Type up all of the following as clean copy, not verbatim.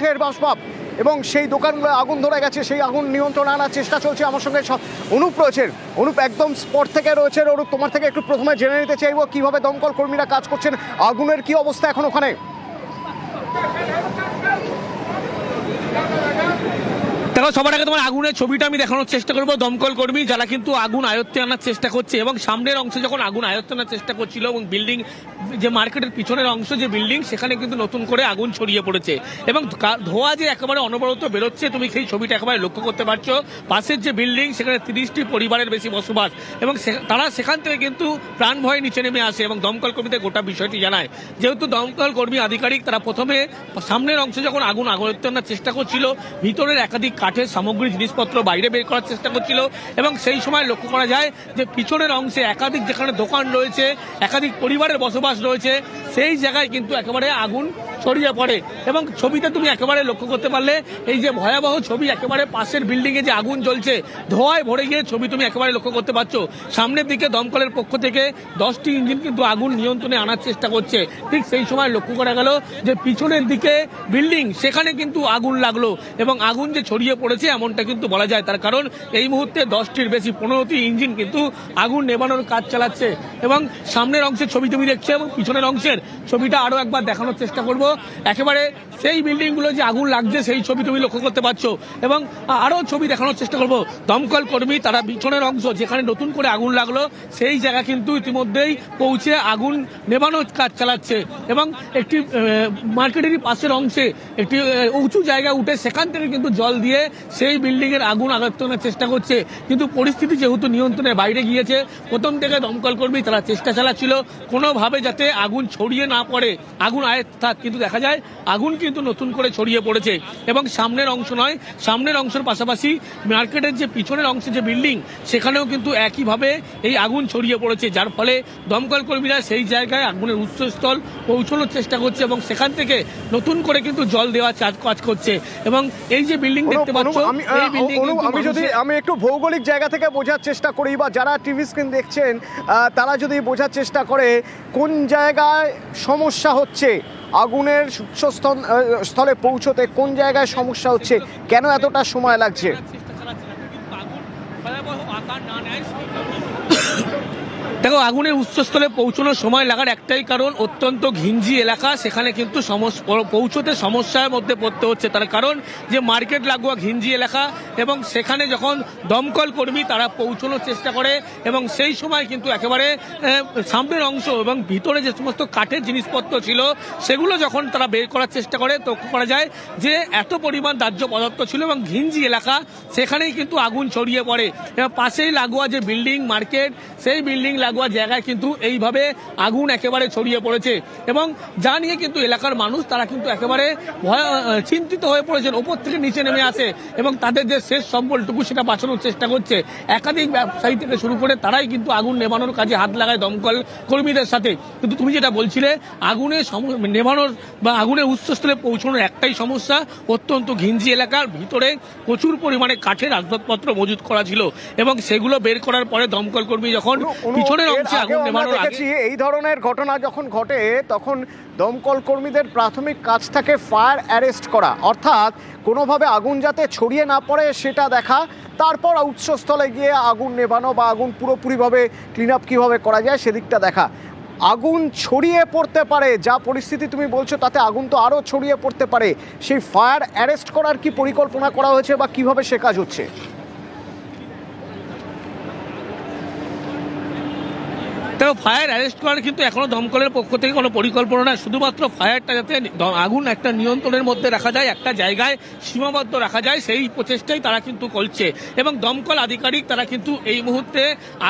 ঢের বাসবাব এবং সেই দোকানগুলো আগুন ধরে গেছে, সেই আগুন নিয়ন্ত্রণে আনার চেষ্টা চলছে। আমার সঙ্গে অনুপ রয়েছেন। অনুপ একদম স্পট থেকে রয়েছে। অনুপ, তোমার থেকে একটু প্রথমে জেনে নিতে চাইবো কিভাবে দমকল কর্মীরা কাজ করছেন, আগুনের কি অবস্থা এখন ওখানে? দেখো, সবার আগে তোমার আগুনের ছবিটা আমি দেখানোর চেষ্টা করবো। দমকল কর্মী যারা কিন্তু আগুন আয়ত্তে আনার চেষ্টা করছে এবং সামনের অংশে যখন আগুন আয়ত্তে আনার চেষ্টা করছিল এবং বিল্ডিং যে মার্কেটের পিছনের অংশ যে বিল্ডিং, সেখানে কিন্তু নতুন করে আগুন ছড়িয়ে পড়েছে এবং ধোঁয়া যে একেবারে অনবরত বেরোচ্ছে, তুমি সেই ছবিটা একেবারে লক্ষ্য করতে পারছো। পাশের যে বিল্ডিং, সেখানে 30টি পরিবারের বেশি বসবাস এবং তারা সেখান থেকে কিন্তু প্রাণ ভয়ে নিচে নেমে আসে এবং দমকল কর্মীদের গোটা বিষয়টি জানায়। যেহেতু দমকল কর্মী আধিকারিক, তারা প্রথমে সামনের অংশে যখন আগুন আয়ত্তে আনার চেষ্টা করছিল, ভিতরের একাধিক কাঠের সামগ্রী জিনিসপত্র বাইরে বের করার চেষ্টা করছিল এবং সেই সময় লক্ষ্য করা যায় যে পিছনের অংশে একাধিক যেখানে দোকান রয়েছে, একাধিক পরিবারের বসবাস রয়েছে, সেই জায়গায় কিন্তু একেবারে আগুন ছড়িয়ে পড়ে এবং ছবিতে তুমি একেবারে লক্ষ্য করতে পারলে এই যে ভয়াবহ ছবি, একেবারে পাশের বিল্ডিং এ যে আগুন জ্বলছে, ধোঁয়ায় ভরে গিয়ে ছবি তুমি একেবারে লক্ষ্য করতে পারছো। সামনের দিকে দমকলের পক্ষ থেকে 10টি ইঞ্জিন কিন্তু আগুন নিয়ন্ত্রণে আনার চেষ্টা করছে। ঠিক সেই সময় লক্ষ্য করা গেল যে পিছনের দিকে বিল্ডিং, সেখানে কিন্তু আগুন লাগলো এবং আগুন যে ছড়িয়ে পড়েছে এমনটা কিন্তু বলা যায়। তার কারণ এই মুহূর্তে 10টির বেশি 15টি ইঞ্জিন কিন্তু আগুন নেভানোর কাজ চালাচ্ছে এবং সামনের অংশের ছবি তুমি দেখছো এবং পিছনের অংশের ছবিটা আরো একবার দেখানোর চেষ্টা করব। একেবারে সেই বিল্ডিং গুলো যে আগুন লাগছে সেই ছবি তুমি লক্ষ্য করতে পারছো এবং আরো ছবি দেখানোর চেষ্টা করব। দমকল কর্মী তারা পিছনের অংশ যেখানে নতুন করে আগুন লাগলো সেই জায়গা কিন্তু ইতিমধ্যেই পৌঁছে আগুন নেভানোর কাজ চালাচ্ছে এবং একটি মার্কেটেরই পাশের অংশে একটি উঁচু জায়গা উঠে সেখান থেকে কিন্তু জল দিয়ে সেই বিল্ডিং এর আগুন আয়ত্তের চেষ্টা করছে। কিন্তু পরিস্থিতি যেহেতু নিয়ন্ত্রণের বাইরে গিয়েছে, প্রথম থেকে দমকল কর্মী তারা চেষ্টা চালাচ্ছিল কোনোভাবে যাতে আগুন ছড়িয়ে না পড়ে, আগুন আয়ত্ত থাক, কিন্তু দেখা যায় আগুন কিন্তু নতুন করে ছড়িয়ে পড়েছে এবং সামনের অংশ নয়, সামনের অংশের পাশাপাশি মার্কেটের যে পিছনের অংশে যে বিল্ডিং, সেখানেও কিন্তু একইভাবে এই আগুন ছড়িয়ে পড়েছে, যার ফলে দমকল কর্মীরা সেই জায়গায় আগুনের উৎসস্থল পৌঁছানোর চেষ্টা করছে এবং সেখান থেকে নতুন করে কিন্তু জল দেওয়ার কাজ করছে এবং এই যে বিল্ডিং দেখতে পাচ্ছ, এই বিল্ডিং আমি একটু ভৌগোলিক জায়গা থেকে বোঝার চেষ্টা করি বা যারা টিভি স্ক্রিন দেখছেন তারা যদি বোঝার চেষ্টা করে কোন জায়গায় সমস্যা হচ্ছে, আগুনের উৎসস্থলে পৌঁছতে কোন জায়গায় সমস্যা হচ্ছে, কেন এতটা সময় লাগছে? দেখো, আগুনের উৎসস্থলে পৌঁছানোর সময় লাগার একটাই কারণ, অত্যন্ত ঘিঞ্জি এলাকা, সেখানে কিন্তু পৌঁছতে সমস্যার মধ্যে পড়তে হচ্ছে। তার কারণ যে মার্কেট লাগোয়া ঘিঞ্জি এলাকা এবং সেখানে যখন দমকল কর্মী তারা পৌঁছানোর চেষ্টা করে এবং সেই সময় কিন্তু একেবারে সামনের অংশ এবং ভিতরে যে সমস্ত কাঠের জিনিসপত্র ছিল সেগুলো যখন তারা বের করার চেষ্টা করে, লক্ষ্য করা যায় যে এত পরিমাণ দাহ্য পদার্থ ছিল এবং ঘিঞ্জি এলাকা, সেখানেই কিন্তু আগুন ছড়িয়ে পড়ে এবং পাশেই লাগোয়া যে বিল্ডিং মার্কেট, সেই বিল্ডিং লাগোয়া জায়গায় কিন্তু এইভাবে আগুন একেবারে ছড়িয়ে পড়েছে এবং যা নিয়ে কিন্তু এলাকার মানুষ তারা কিন্তু একেবারে চিন্তিত হয়ে পড়েছেন। ওপর থেকে নিচে নেমে আসে এবং তাদের যে শেষ সম্বলটুকু সেটা বাঁচানোর চেষ্টা করছে। একাধিক ব্যবসায়ী থেকে শুরু করে তারাই কিন্তু আগুন নেভানোর কাজে হাত লাগায় দমকল কর্মীদের সাথে। কিন্তু তুমি যেটা বলছিলে, আগুনের নেভানোর বা আগুনের উৎসস্থলে পৌঁছানোর একটাই সমস্যা, অত্যন্ত ঘিঞ্জি এলাকার ভিতরে প্রচুর পরিমাণে কাঠের আসবাবপত্র মজুত করা ছিল এবং সেগুলো বের করার পরে দমকল কর্মী যখন পিছনের অংশে আগুন নেভানোর আগে, এই ধরনের ঘটনা যখন ঘটে তখন দমকল কর্মীদের প্রাথমিক কাজ থাকে ফায়ার অ্যারেস্ট করা, অর্থাৎ কোনোভাবে আগুন যাতে ছড়িয়ে না পড়ে সেটা দেখা, তারপর উৎসস্থলে গিয়ে আগুন নেভানো বা আগুন পুরোপুরিভাবে ক্লিন আপ কীভাবে করা যায় সেদিকটা দেখা। আগুন ছড়িয়ে পড়তে পারে, যা পরিস্থিতি তুমি বলছো তাতে আগুন তো আরও ছড়িয়ে পড়তে পারে, সেই ফায়ার অ্যারেস্ট করার কি পরিকল্পনা করা হয়েছে বা কিভাবে সে কাজ হচ্ছে? দেখো, ফায়ার অ্যারেস্ট করার কিন্তু এখনো দমকলের পক্ষ থেকে কোনো পরিকল্পনা না, শুধুমাত্র ফায়ারটা যাতে আগুন একটা নিয়ন্ত্রণের মধ্যে রাখা যায়, একটা জায়গায় সীমাবদ্ধ রাখা যায়, সেই প্রচেষ্টাই তারা কিন্তু করছে এবং দমকল আধিকারিক তারা কিন্তু এই মুহূর্তে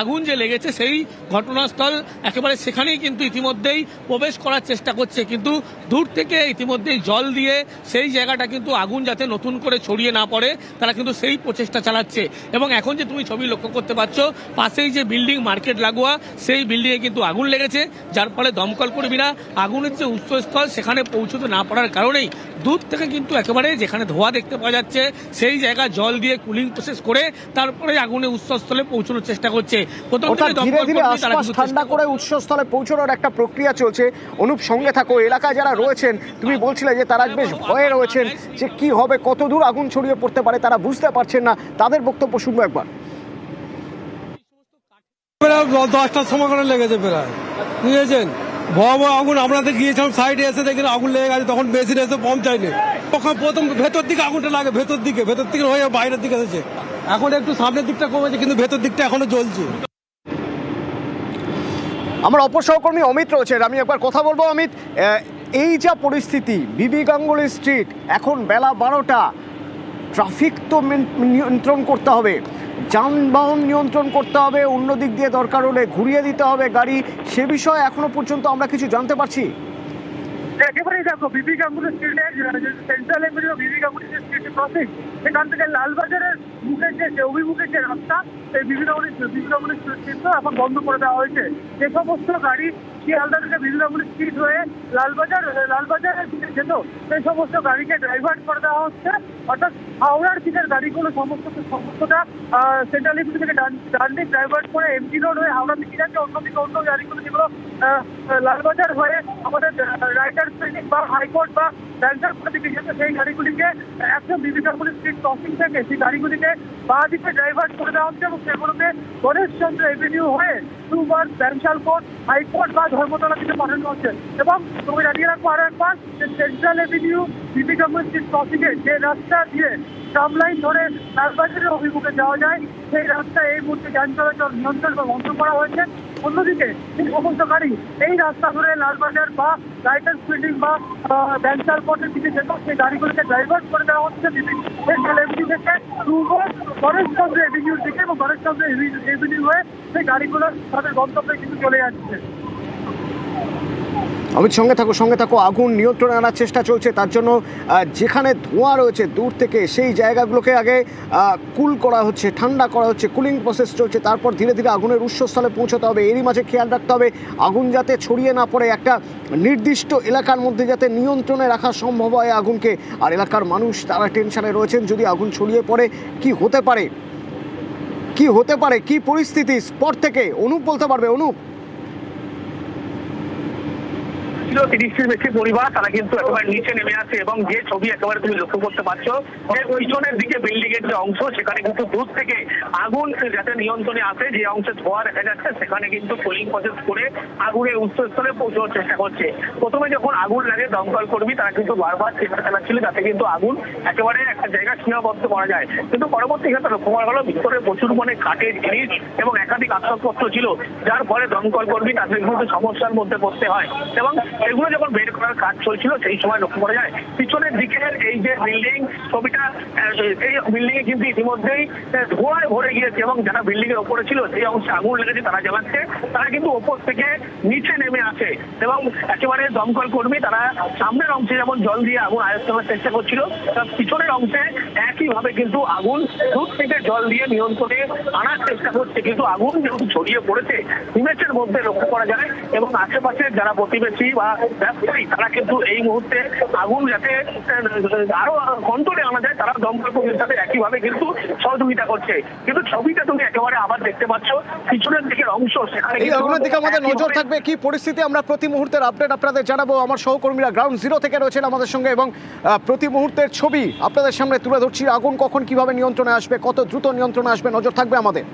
আগুন যে লেগেছে সেই ঘটনাস্থল একেবারে সেখানেই কিন্তু ইতিমধ্যেই প্রবেশ করার চেষ্টা করছে, কিন্তু দূর থেকে ইতিমধ্যেই জল দিয়ে সেই জায়গাটা কিন্তু আগুন যাতে নতুন করে ছড়িয়ে না পড়ে তারা কিন্তু সেই প্রচেষ্টা চালাচ্ছে এবং এখন যে তুমি ছবি লক্ষ্য করতে পারছো, পাশেই যে বিল্ডিং মার্কেট লাগোয়া সেই বিল্ডিং বিল্ডিংয়ে কিন্তু আগুন লেগেছে, যার ফলে দমকল কর্মীরা আগুনের যে উৎসস্থল সেখানে পৌঁছতে না পারার কারণেই দূর থেকে কিন্তু একেবারে যেখানে ধোঁয়া দেখতে পাওয়া যাচ্ছে সেই জায়গা জল দিয়ে কুলিং প্রসেস করে তারপরে আগুনের উৎসস্থলে পৌঁছানোর চেষ্টা করছে। প্রথম অর্থাৎ থেকে ধীরে দমকল ধীরে কর্মী তারা আশপাশ কিন্তু ঠান্ডা করে উৎসস্থলে পৌঁছানোর একটা প্রক্রিয়া চলছে। অনুপ, সঙ্গে থাকো। এলাকায় যারা রয়েছেন, তুমি বলছিলে যে তারা বেশ ভয়ে রয়েছেন যে কি হবে, কত দূর আগুন ছড়িয়ে পড়তে পারে, তারা বুঝতে পারছেন না। তাদের বক্তব্য শুনবো একবার। প্রায় 10টার সময় করে লেগেছে প্রায়, বুঝেছেন। ভয়াবহ আগুন। আমরা তো গিয়েছিলাম সাইডে, এসে দেখি আগুন লেগে গেছে, তখন মেশিন এসে পৌঁছায়নি। তখন প্রথম ভেতর দিকে আগুনটা লাগে, ভেতর দিকে হয়ে বাইরের দিকে এসেছে। এখন একটু সামনের দিকটা কমেছে, কিন্তু ভেতর দিকটা এখনো জ্বলছে। আমার অপর সহকর্মী অমিত রয়েছেন, আমি একবার কথা বলবো। অমিত, এই যা পরিস্থিতি, বিবি গাঙ্গুলি স্ট্রিট, এখন বেলা 12টা, ট্রাফিক তো নিয়ন্ত্রণ করতে হবে, যানবাহন নিয়ন্ত্রণ করতে হবে, অন্য দিক দিয়ে দরকার হলে ঘুরিয়ে দিতে হবে গাড়ি, সে বিষয়ে এখনো পর্যন্ত আমরা কিছু জানতে পারছি? একেবারেই দেখো, বিবি গাঙ্গুলি স্ট্রিটের সেন্ট্রাল এভিনিউ বিবি গাঙ্গুলি স্ট্রিট ক্রসিং, সেখান থেকে লালবাজারের মুখের যে অভিমুখের যে রাস্তা, সেই বিবি গাঙ্গুলি স্ট্রিট এখন বন্ধ করে দেওয়া হয়েছে। যে সমস্ত গাড়ি শিয়ালদা থেকে বিবি গাঙ্গুলি স্ট্রিট হয়ে লালবাজারের দিকে যেত, সেই সমস্ত গাড়িকে ডাইভার্ট করে দেওয়া হচ্ছে। অর্থাৎ হাওড়ার দিকের গাড়িগুলো সমস্তটা সেন্ট্রাল এভিনিউ থেকে ডান দিক ডাইভার্ট করে এমজি রোড হয়ে হাওড়ার দিকে যাচ্ছে। অন্যদিকে অন্য গাড়িগুলো যেগুলো লালবাজার হয়ে আমাদের রাইটার্স ক্লিনিক বা হাইকোর্ট বা ব্যাংকার দিকে যেতে, সেই গাড়িগুলিকে একদম বিবি গাঙ্গুলি স্ট্রিট ক্রসিং থেকে সেই গাড়িগুলিকে বাঁ দিকে ডাইভার্ট করে দেওয়া হচ্ছে এবং সেগুলোকে গণেশচন্দ্র এভিনিউ হয়ে দুবার ব্যাংশাল কোর্ট, হাইকোর্ট বা ধর্মতলা দিকে পাঠানো হচ্ছে। এবং তুমি জানিয়ে রাখবো আরো একবার যে সেন্ট্রাল এভিনিউ বিবি গাঙ্গুলি স্ট্রিট ক্রসিং এ যে রাস্তা দিয়ে সামলাইন ধরে লালবাজারের অভিমুখে যাওয়া যায়, সেই রাস্তায় এই মুহূর্তে যান চলাচল নিয়ন্ত্রণ বা বন্ধ করা হয়েছে। অন্যদিকে যে সমস্ত গাড়ি এই রাস্তা ধরে লালবাজার বা রাইটার্স বিল্ডিং বা ব্যাংশাল কোর্টের দিকে যেত, সেই গাড়িগুলিকে ডাইভার্ট করে দেওয়া হচ্ছে সেন্ট্রাল এভিনিউ থেকে গণেশচন্দ্র এভিনিউর দিকে এবং গণেশচন্দ্র এভিনিউ হয়ে সেই গাড়িগুলো তাদের গন্তব্যে কিন্তু চলে যাচ্ছে। অমিত, সঙ্গে থাকো। আগুন নিয়ন্ত্রণে আনার চেষ্টা চলছে, তার জন্য যেখানে ধোঁয়া রয়েছে দূর থেকে সেই জায়গাগুলোকে আগে কুল করা হচ্ছে, ঠান্ডা করা হচ্ছে, কুলিং প্রসেস চলছে, তারপর ধীরে ধীরে আগুনের উৎসস্থলে পৌঁছাতে হবে। এরই মাঝে খেয়াল রাখতে হবে আগুন যাতে ছড়িয়ে না পড়ে, একটা নির্দিষ্ট এলাকার মধ্যে যাতে নিয়ন্ত্রণে রাখা সম্ভব হয় আগুনকে। আর এলাকার মানুষ তারা টেনশনে রয়েছেন, যদি আগুন ছড়িয়ে পড়ে কি হতে পারে, কি পরিস্থিতি স্পট থেকে অনুপ বলতে পারবে? অনুপ, 30টির বেশি পরিবার তারা কিন্তু একেবারে নিচে নেমে আসে এবং যে ছবি একেবারে তুমি লক্ষ্য করতে পারছো, যে পিছনের দিকে বিল্ডিং এর যে অংশ, সেখানে কিন্তু দূর থেকে আগুন যাতে নিয়ন্ত্রণে আসে, যে অংশে ধোঁয়া দেখা যাচ্ছে সেখানে কিন্তু কুলিং প্রসেস করে আগুনের উৎসস্থলে পৌঁছানোর চেষ্টা করছে। প্রথমে যখন আগুন লাগে দমকল কর্মী তারা কিন্তু বারবার চেষ্টা চালাচ্ছিল যাতে কিন্তু আগুন একেবারে একটা জায়গা সীমাবদ্ধ করা যায়, কিন্তু পরবর্তী ক্ষেত্রে লক্ষ্য করা হলো ভিতরে প্রচুর মানে কাঠের জিনিস এবং একাধিক আসবাবপত্র ছিল, যার ফলে দমকল কর্মী তাদের কিন্তু সমস্যার মধ্যে পড়তে হয়। এবং এগুলো যখন বের করার কাজ চলছিল সেই সময় লক্ষ্য করা যায় পিছনের দিকের এই যে বিল্ডিং ছবিটা, এই বিল্ডিং এ কিন্তু ইতিমধ্যেই ধোঁয়ায় ভরে গিয়েছে এবং যারা বিল্ডিং এর ওপরে ছিল সেই অংশে আগুন লেগেছে তারা জ্বালাচ্ছে, তারা কিন্তু ওপর থেকে নিচে নেমে আসে এবং একেবারে দমকল কর্মী তারা সামনের অংশে যেমন জল দিয়ে আগুন আয়ত্তের চেষ্টা করছিল, তার পিছনের অংশে একইভাবে কিন্তু আগুন দূর থেকে জল দিয়ে নিয়ন্ত্রণে আনার চেষ্টা করছে। কিন্তু আগুন যেহেতু ছড়িয়ে পড়েছে ইমেজের মধ্যে লক্ষ্য করা যায় এবং আশেপাশের যারা প্রতিবেশী বা ব্যবসায়ী তারা কিন্তু এই মুহূর্তে আগুন যাতে আরো কন্ট্রোলে আনা যায় তারা দমকল কর্মীর সাথে একইভাবে কিন্তু সহযোগিতা করছে। কিন্তু ছবিটা তুমি একেবারে আবার দেখতে পাচ্ছ পিছনের দিকের অংশ, সেখানে এই আগুনের দিকে আমাদের নজর থাকবে। কি পরিস্থিতি আমরা প্রতি মুহূর্তের আপডেট আপনাদের জানাবো। আমার সহকর্মীরা গ্রাউন্ড জিরো থেকে রয়েছেন আমাদের সঙ্গে এবং প্রতি মুহূর্তের ছবি আপনাদের সামনে তুলে ধরছি। আগুন কখন কিভাবে নিয়ন্ত্রণে আসবে, কত দ্রুত নিয়ন্ত্রণে আসবে, নজর থাকবে আমাদের।